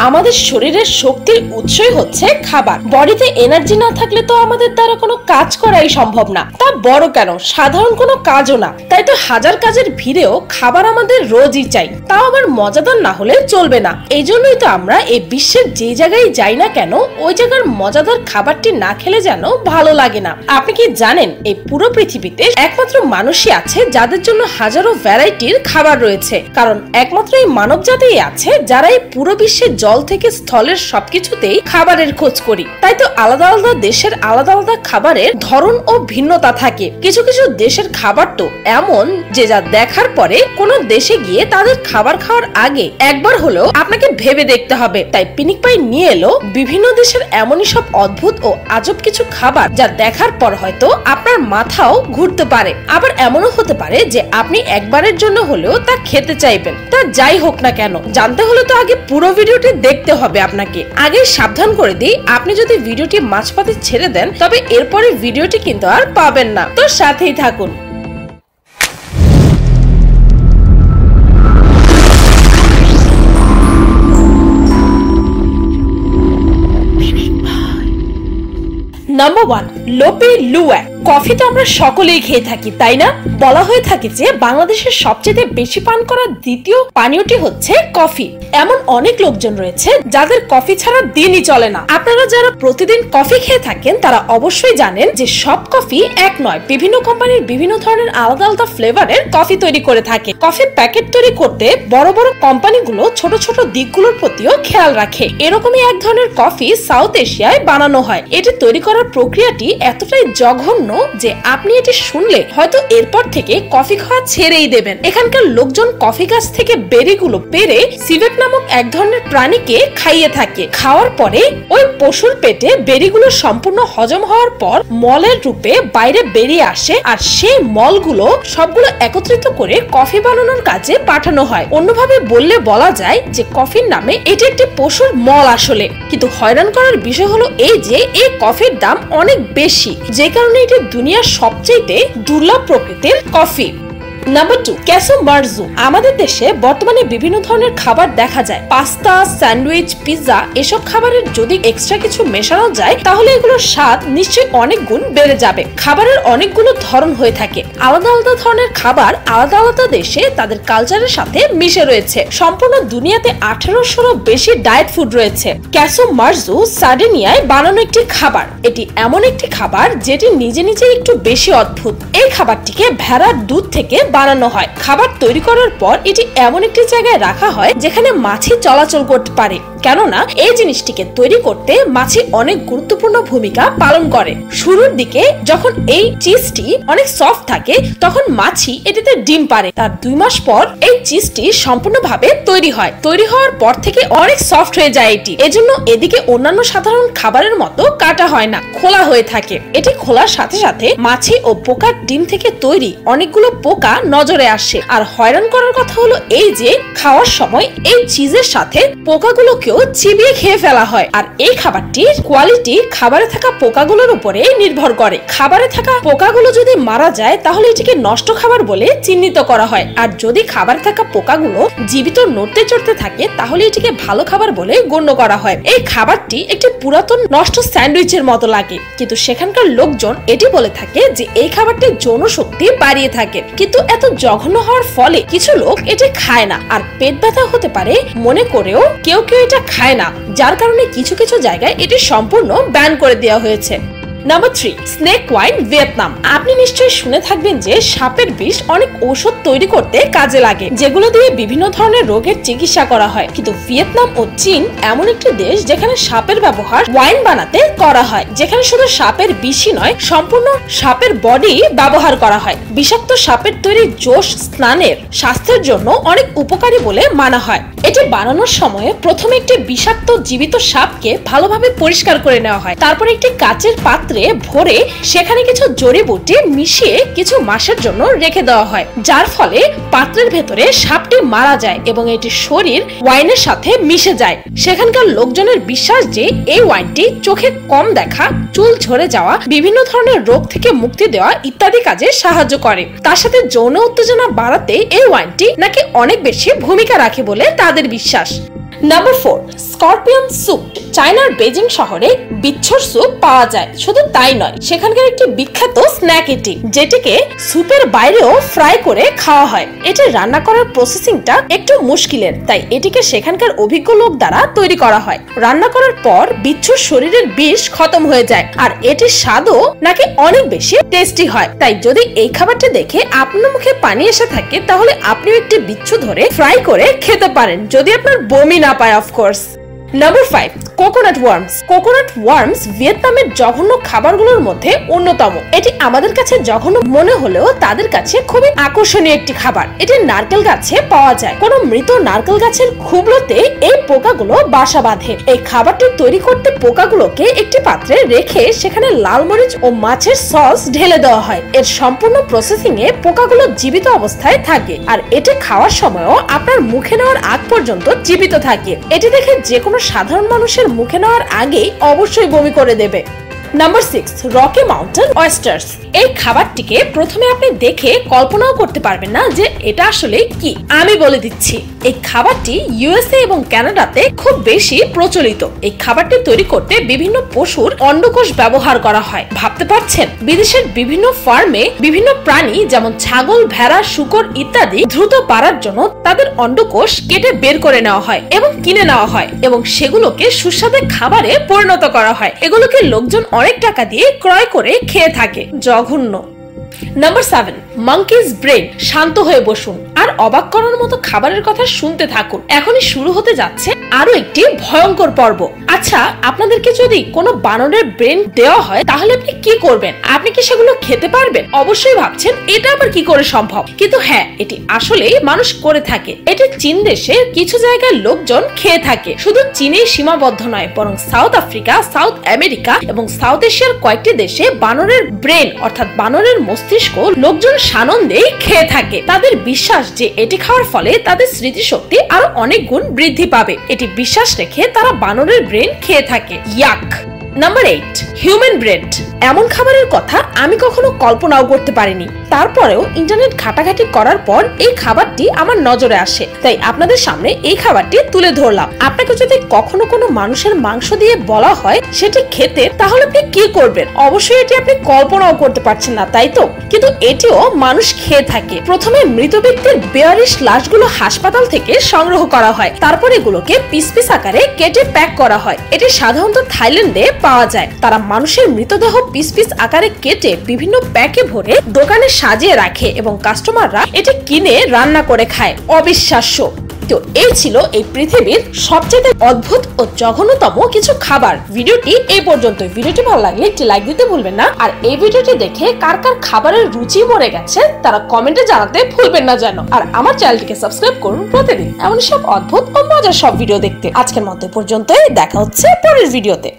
আমাদের শরীরের শক্তির উৎসই হচ্ছে খাবার। বডিতে এনার্জি না থাকলে তো আমাদের দ্বারা কোনো কাজ করাই সম্ভব না, তা বড় কেন সাধারণ কোনো কাজও না। তাই তো হাজার কাজের ভিড়েও খাবার আমাদের রোজই চাই, তাও আবার মজাদার না হলে চলবে না। এই জন্যই তো আমরা এই বিশ্বের যে জায়গায় যাই না কেন ওই জায়গার মজাদার খাবারটি না খেলে যেন ভালো লাগে না। আপনি কি জানেন এই পুরো পৃথিবীতে একমাত্র মানুষই আছে যাদের জন্য হাজারো ভ্যারাইটির খাবার রয়েছে? কারণ একমাত্র এই মানব জাতিই আছে যারা এই পুরো বিশ্বের জল থেকে স্থলের সবকিছুতেই খাবারের খোঁজ করি। তাই তো আলাদা আলাদা দেশের আলাদা আলাদা খাবারের ধরন ও ভিন্নতা থাকে। কিছু কিছু দেশের খাবার তো এমন যে যা দেখার পরে কোনো দেশে গিয়ে তাদের খাবার খাওয়ার আগে একবার হলেও আপনাকে ভেবে দেখতে হবে। তাই পিনিক পাই নিয়ে এলো বিভিন্ন দেশের এমনই সব অদ্ভুত ও আজব কিছু খাবার যা দেখার পর হয়তো আপনার মাথাও ঘুরতে পারে, আবার এমনও হতে পারে যে আপনি একবারের জন্য হলেও তা খেতে চাইবেন। তা যাই হোক না কেন, জানতে হলে তো আগে পুরো ভিডিওটি দেখতে হবে আপনাকে। আগে সাবধান করে দিই, আপনি যদি ভিডিওটি মাঝপথে ছেড়ে দেন তবে এরপরে ভিডিওটি কিন্তু আর পাবেন না। তো সাথেই থাকুন। Number 1, লোপে luwak. কফি তো আমরা সকলেই খেয়ে থাকি, তাই না? বলা হয়ে থাকে যে বাংলাদেশের সবচেয়ে বেশি পান করা দ্বিতীয় পানীয়টি হচ্ছে কফি। এমন অনেক লোকজন রয়েছে যাদের কফি ছাড়া দিনই চলে না। আপনারা যারা প্রতিদিন কফি খেয়ে থাকেন তারা অবশ্যই জানেন যে সব কফি এক নয়, বিভিন্ন কোম্পানির বিভিন্ন ধরনের আলাদা আলাদা ফ্লেভারের কফি তৈরি করে থাকে। কফির প্যাকেট তৈরি করতে বড় বড় কোম্পানিগুলো ছোট ছোট দিকগুলোর প্রতিও খেয়াল রাখে। এরকমই এক ধরনের কফি সাউথ এশিয়ায় বানানো হয়। এটি তৈরি করার প্রক্রিয়াটি এতটাই জঘন্য যে আপনি এটি শুনলে হয়তো এরপর থেকে কফি খাওয়া ছেড়েই দেবেন। এখানকার লোকজন কফি গাছ থেকে বেরিগুলো পেরে সিভেট নামক এক ধরনের প্রাণীকে খাইয়ে থাকে। খাওয়ার পরে ওই পশুর পেটে বেরিগুলো সম্পূর্ণ হজম হওয়ার পর মলের রূপে বাইরে বেরিয়ে আসে, আর সেই মলগুলো সবগুলো একত্রিত করে কফি বানানোর কাজে পাঠানো হয়। অন্যভাবে বললে বলা যায় যে কফির নামে এটি একটি পশুর মল আসলে। কিন্তু হয়রান করার বিষয় হলো এই যে এই কফির দাম অনেক বেশি, যে কারণে এটি দুনিয়ার সবচেয়ে দুর্লভ প্রকৃতির কফি। নাম্বার 2, ক্যাসো মার্জু। আমাদের দেশে বর্তমানে বিভিন্ন ধরনের খাবার দেখা যায়। পাস্তা, স্যান্ডউইচ, পিৎজা, এসব খাবারের যদি এক্সট্রা কিছু মেশানো যায় তাহলে এগুলোর স্বাদ নিশ্চয়ই অনেক গুণ বেড়ে যাবে। খাবারের অনেকগুলো ধরন হয়ে থাকে। আলাদা আলাদা ধরনের খাবার আলাদা আলাদা দেশে তাদের কালচারের সাথে মিশে রয়েছে। সম্পূর্ণ দুনিয়াতে 1800 বেশি ডায়েট ফুড রয়েছে। ক্যাসো মার্জু সার্ডিনিয়ায় বানানো একটি খাবার। এটি এমন একটি খাবার যেটি নিজে নিজে একটু বেশি অদ্ভুত। এই খাবারটিকে ভেড়ার দুধ থেকে বানানো হয়। খাবার তৈরি করার পর এটি এমন একটি জায়গায় রাখা হয় যেখানে মাছি চলাচল করতে পারে, কেননা এই জিনিসটিকে তৈরি করতে মাছি অনেক গুরুত্বপূর্ণ ভূমিকা পালন করে। শুরুর দিকে যখন এই চিজটি অনেক সফট থাকে তখন মাছি এটিতে ডিম পারে। তার 2 মাস পর এই চিজটি সম্পূর্ণভাবে তৈরি হয়। তৈরি হওয়ার পর থেকে অনেক সফট হয়ে যায় এটি। এজন্য এদিকে অন্যান্য সাধারণ খাবারের মতো কাটা হয় না, খোলা হয়ে থাকে। এটি খোলার সাথে সাথে মাছি ও পোকার ডিম থেকে তৈরি অনেকগুলো পোকা নজরে আসে। আর হয়রান করার কথা হলো এই যে খাওয়ার সময় এই চিজের সাথে পোকাগুলোকেও চিবিয়ে খেয়ে ফেলা হয়। আর এই খাবারটির কোয়ালিটি খাবারে থাকা পোকাগুলোর উপরে নির্ভর করে। খাবারে থাকা পোকাগুলো যদি মারা যায় তাহলে এটিকে নষ্ট খাবার বলে চিহ্নিত করা হয়, আর যদি খাবারে থাকা পোকাগুলো জীবিত নড়তে চড়তে থাকে তাহলে এটিকে ভালো খাবার বলে গণ্য করা হয়। এই খাবারটি একটি পুরাতন নষ্ট স্যান্ডউইচের মতো লাগে, কিন্তু সেখানকার লোকজন এটি বলে থাকে যে এই খাবারটি যৌন শক্তি বাড়িয়ে থাকে। কিন্তু এত জঘন্য হওয়ার ফলে কিছু লোক এটা খায় না, আর পেট ব্যথা হতে পারে মনে করেও কেউ কেউ এটা খায় না, যার কারণে কিছু কিছু জায়গায় এটি সম্পূর্ণ ব্যান করে দেওয়া হয়েছে। Number 3, snake wine, Vietnam. আপনি নিশ্চয়ই শুনে থাকবেন যে সাপের বিষ অনেক ঔষধ তৈরি করতে কাজে লাগে, যেগুলো দিয়ে বিভিন্ন ধরনের রোগের চিকিৎসা করা হয়। কিন্তু ভিয়েতনাম ও চীন এমন একটি দেশ যেখানে সাপের ব্যবহার ওয়াইন বানাতে করা হয়, যেখানে শুধু সাপের বিষই নয় সম্পূর্ণ সাপের বডি ব্যবহার করা হয়। বিষাক্ত সাপের তৈরি জোশ স্নানের স্বাস্থ্যের জন্য অনেক উপকারী বলে মানা হয়। এটি বানানোর সময় প্রথমে একটি বিষাক্ত জীবিত সাপকে ভালোভাবে পরিষ্কার করে নেওয়া হয়। তারপর একটি কাচের পাত্রে ভরে সেখানে কিছু জড়িবুটি মিশিয়ে কিছু মাসের জন্য রেখে দেওয়া হয়, যার ফলে পাত্রের ভেতরে সাপটি মারা যায় এবং এটি শরীর ওয়াইনের সাথে মিশে যায়। সেখানকার লোকজনের বিশ্বাস যে এই ওয়াইনটি চোখে কম দেখা, চুল ঝরে যাওয়া, বিভিন্ন ধরনের রোগ থেকে মুক্তি দেওয়া ইত্যাদি কাজে সাহায্য করে। তার সাথে যৌন উত্তেজনা বাড়াতে এই ওয়াইনটি নাকি অনেক বেশি ভূমিকা রাখে বলে তাদের বিশ্বাস। Number 4, scorpion soup. চায়নার বেজিং শহরে বিচ্ছুর স্যুপ পাওয়া যায়। শুধু তাই নয়, সেখানকার একটি বিখ্যাত স্ন্যাক এটি, যেটিকে স্যুপের বাইরেও ফ্রাই করে খাওয়া হয়। এটি রান্না করার প্রসেসিংটা একটু মুশকিলের, তাই এটিকে সেখানকার অভিজ্ঞ লোক দ্বারা তৈরি করা হয়। রান্না করার পর বিচ্ছুর শরীরের বিষ খতম হয়ে যায়, আর এটির স্বাদও নাকি অনেক বেশি টেস্টি হয়। তাই যদি এই খাবারটি দেখে আপনার মুখে পানি এসে থাকে, তাহলে আপনিও একটি বিচ্ছু ধরে ফ্রাই করে খেতে পারেন, যদি আপনার বমি না পায় of course. Number 5, coconut worms. Coconut worms ভিয়েতনামের জঘন্য খাবারগুলোর মধ্যে অন্যতম। এটি আমাদের কাছে জঘন্য মনে হলেও তাদের কাছে খুবই আকর্ষণীয় একটি খাবার। এটি নারকেল গাছে পাওয়া যায়। কোন মৃত নারকেল গাছের খুবলোতে এই পোকাগুলো বাসা বাঁধে। এই খাবারটি তৈরি করতে পোকাগুলোকে একটি পাত্রে রেখে সেখানে লাল মরিচ ও মাছের সস ঢেলে দেওয়া হয়। এর সম্পূর্ণ প্রসেসিং এ পোকাগুলো জীবিত অবস্থায় থাকে, আর এটি খাওয়ার সময়ও আপনার মুখে নেওয়ার আগ পর্যন্ত জীবিত থাকে। এটি দেখে যে কোনো সাধারণ মানুষের মুখে নেওয়ার আগেই অবশ্যই বমি করে দেবে। Number 6, Rocky Mountain oysters. এই খাবারটিকে প্রথমে আপনি দেখে কল্পনাও করতে পারবেন না যে এটা আসলে কি। আমি বলে দিচ্ছি, এই খাবারটি ইউএসএ এবং কানাডাতে খুব বেশি প্রচলিত। এই খাবারটি তৈরি করতে বিভিন্ন পশুর অন্ডকোষ ব্যবহার করা হয়। ভাবতে পারছেন, বিদেশের বিভিন্ন ফার্মে বিভিন্ন প্রাণী যেমন ছাগল, ভেড়া, শূকর ইত্যাদি দ্রুত বাড়ার জন্য তাদের অন্ডকোষ কেটে বের করে নেওয়া হয় এবং কিনে নেওয়া হয়, এবং সেগুলোকে সুস্বাদু খাবারে পরিণত করা হয়। এগুলোকে লোকজন অনেক টাকা দিয়ে ক্রয় করে খেয়ে থাকে। জঘন্য। Number 7, monkeys brain. শান্ত হয়ে বসুন আর অবাক করার মতো খাবারের কথা শুনতে থাকুন। এখনই শুরু হতে যাচ্ছে আরো একটি ভয়ঙ্কর পর্ব। আচ্ছা, আপনাদেরকে যদি কোনো বানরের ব্রেন দেওয়া হয়, তাহলে আপনি কি করবেন? আপনি কি সেগুলো খেতে পারবেন? অবশ্যই ভাবছেন এটা আবার কি করে সম্ভব, কিন্তু হ্যাঁ, এটি আসলেই মানুষ করে থাকে। এটি চীন দেশের কিছু জায়গায় লোকজন খেয়ে থাকে। শুধু চীনেই সীমাবদ্ধ নয়, বরং সাউথ আফ্রিকা, সাউথ আমেরিকা এবং সাউথ এশিয়ার কয়েকটি দেশে বানরের ব্রেন অর্থাৎ বানরের মস্তিষ্ক লোকজন সানন্দে খেয়ে থাকে। তাদের বিশ্বাস যে এটি খাওয়ার ফলে তাদের স্মৃতিশক্তি আরো অনেক গুণ বৃদ্ধি পাবে। এটি বিশ্বাস রেখে তারা বানরের ব্রেন খেয়ে থাকে। ইয়াক। Number 8, human brain. এমন খাবারের কথা আমি কখনো কল্পনাও করতে পারিনি। তারপরেও ইন্টারনেট ঘাটাঘাটি করার পর এই খাবারটি আমার নজরে আসে, তাই আপনাদের সামনে এই খাবারটি তুলে ধরলাম। আপনাকে যদি কখনো কোনো মানুষের মাংস দিয়ে বলা হয় সেটি খেতে, তাহলে আপনি কি করবেন? অবশ্যই এটি আপনি কল্পনাও করতে পারছেন না, তাই তো? কিন্তু এটিও মানুষ খেয়ে থাকে। প্রথমে মৃত ব্যক্তির বেয়ারিশ লাশগুলো হাসপাতাল থেকে সংগ্রহ করা হয়, তারপর এগুলোকে পিস পিস আকারে কেটে প্যাক করা হয়। এটি সাধারণত থাইল্যান্ডে পাওয়া যায়। তারা মানুষের মৃতদেহ পিস পিস আকারে কেটে বিভিন্ন প্যাকে ভরে দোকানে সাজিয়ে রাখে এবং কাস্টমাররা এটি কিনে রান্না করে খায়। অবিশ্বাস্য। তো এই ছিল এই পৃথিবীর সবচেয়ে অদ্ভুত ও জঘন্যতম কিছু খাবার। ভিডিওটি এই পর্যন্তই। ভিডিওটি ভালো লাগলে একটি লাইক দিতে ভুলবেন না, আর এই ভিডিওটি দেখে কার কার খাবারের রুচি মরে গেছে তারা কমেন্টে জানাতে ভুলবেন না যেন। আর আমার চ্যানেলটিকে সাবস্ক্রাইব করুন প্রতিদিন এমন সব অদ্ভুত ও মজার সব ভিডিও দেখতে। আজকের মতো পর্যন্তই, দেখা হচ্ছে পরের ভিডিওতে।